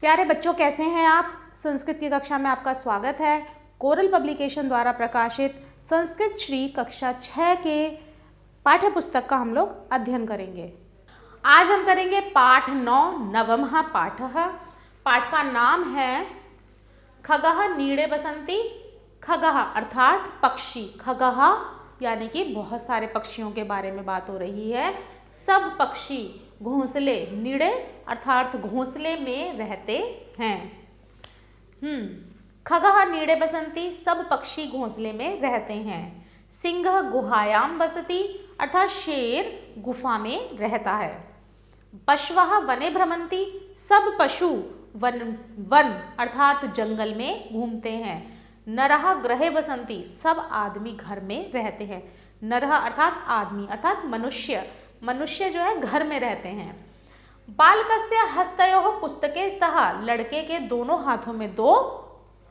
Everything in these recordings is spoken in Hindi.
प्यारे बच्चों, कैसे हैं आप? संस्कृत की कक्षा में आपका स्वागत है। कोरल पब्लिकेशन द्वारा प्रकाशित संस्कृत श्री कक्षा 6 के पाठ्य पुस्तक का हम लोग अध्ययन करेंगे। आज हम करेंगे पाठ 9 नवमः पाठः। पाठ का नाम है खगः नीड़े बसंती। खगः अर्थात पक्षी, खगः यानी कि बहुत सारे पक्षियों के बारे में बात हो रही है। सब पक्षी घोंसले, नीड़े अर्थात घोंसले में रहते हैं। खगः नीड़े बसंती, सब पक्षी घोंसले में रहते हैं। सिंह गुहायाम बसती अर्थात शेर गुफा में रहता है। पशवः वने भ्रमंती, सब पशु वन अर्थात जंगल में घूमते हैं। नरः गृहे बसंती, सब आदमी घर में रहते हैं। नरः अर्थात आदमी अर्थात मनुष्य जो है घर में रहते हैं। बालकस्य हस्तयोः पुस्तके स्तः, लड़के के दोनों हाथों में 2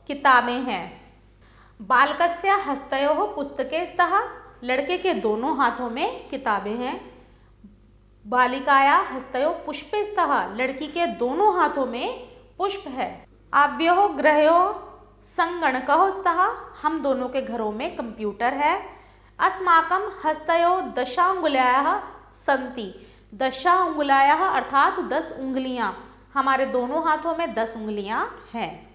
किताबें हैं। बालकस्य हस्तयोः पुस्तके स्तः, लड़के के दोनों हाथों में किताबें हैं। बालिकाया हस्तयोः पुष्पे स्तः, लड़की के दोनों हाथों में पुष्प है। आव्योः गृहयोः संगणकः स्तः, हम दोनों के घरों में कंप्यूटर है। अस्माकं हस्तयोः 10 अंगुल्याः सन्ति, 10 अंगुलायाः अर्थात 10 उंगलियां, हमारे दोनों हाथों में 10 उंगलियां हैं।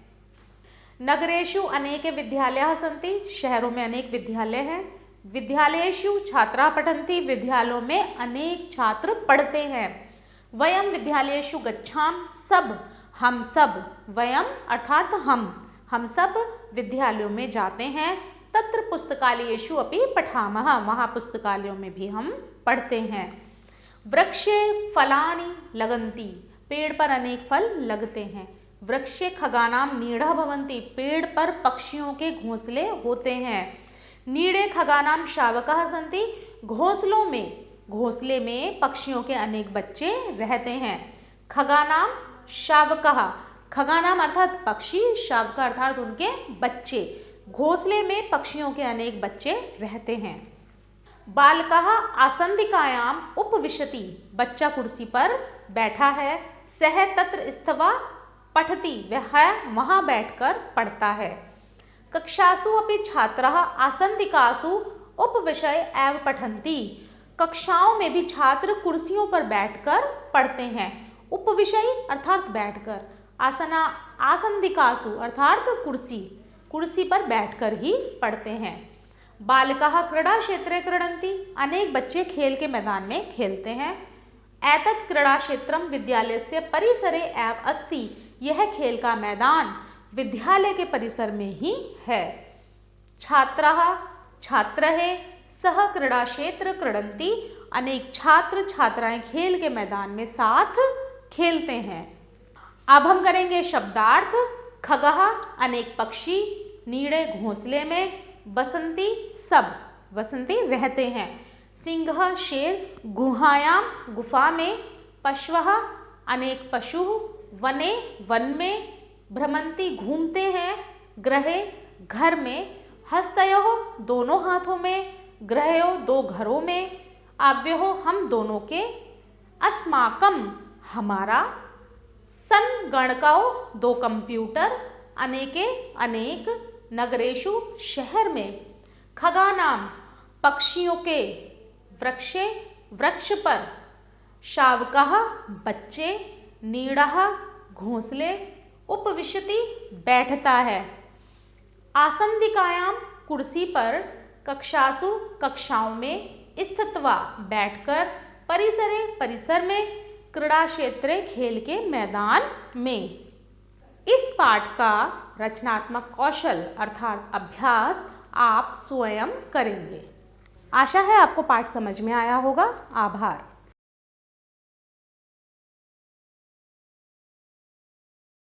नगरेषु अनेके विद्यालयाः सन्ति, शहरों में अनेक विद्यालय हैं। विद्यालयेषु छात्राः पठन्ति, विद्यालयों में अनेक छात्र पढ़ते हैं। वयं विद्यालयेषु गच्छाम, सब हम सब, वयं अर्थात हम सब विद्यालयों में जाते हैं। तत्र पुस्तकालयेषु अपि पठामः, वहाँ पुस्तकालयों में भी हम पढ़ते हैं। वृक्षे फलानि लगन्ति, पेड़ पर अनेक फल लगते हैं। वृक्षे खगानाम नीड़ः भवन्ति, पेड़ पर पक्षियों के घोंसले होते हैं। नीड़े खगानाम शावकः सन्ति, घोंसले में पक्षियों के अनेक बच्चे रहते हैं। खगानाम शावकः, खगानाम अर्थात पक्षी, शावक अर्थात उनके बच्चे। घोंसले में पक्षियों के अनेक बच्चे रहते हैं। बालकः आसंदिकायाम उपविशति, बच्चा कुर्सी पर बैठा है। सह तत्र स्थित्वा पठति, वह वहां बैठकर पढ़ता है। कक्षासु अपि छात्राः आसंदिकासु उपविशय एव पठन्ति, कक्षाओं में भी छात्र कुर्सियों पर बैठकर पढ़ते हैं। उपविशय अर्थात बैठकर, आसंदिकासु अर्थात कुर्सी पर बैठकर ही पढ़ते हैं। बालिकाः क्रीडा क्षेत्रे क्रीडन्ति, अनेक बच्चे खेल के मैदान में खेलते हैं। एतत् क्रीडा क्षेत्रम विद्यालयस्य परिसरे एव अस्ति, यह खेल का मैदान विद्यालय के परिसर में ही है। छात्राः छात्रः सह क्रीडा क्षेत्र क्रीडन्ति, अनेक छात्र छात्राएं खेल के मैदान में साथ खेलते हैं। अब हम करेंगे शब्दार्थ। खगः अनेक पक्षी, नीड़े घोंसले में, बसंती सब बसंती रहते हैं। सिंह शेर, गुहायाम गुफा में, पशवः अनेक पशु, वने वन में, भ्रमंती घूमते हैं, गृहे घर में, हस्तयोः दोनों हाथों में, गृहयोः 2 घरों में, आव्योः हम दोनों के, अस्माकं हमारा, संगणकौ 2 कंप्यूटर, अनेके अनेक, नगरेषु शहर में, खगानाम पक्षियों के, वृक्षे वृक्ष पर, शावकः बच्चे, नीड़ः घोंसले, उपविशति बैठता है, आसंदिकायाम कुर्सी पर, कक्षासु कक्षाओं में, स्थित्वा बैठकर, परिसर में, क्रीडा क्षेत्रे खेल के मैदान में। इस पाठ का रचनात्मक कौशल अर्थात अभ्यास आप स्वयं करेंगे। आशा है आपको पाठ समझ में आया होगा। आभार।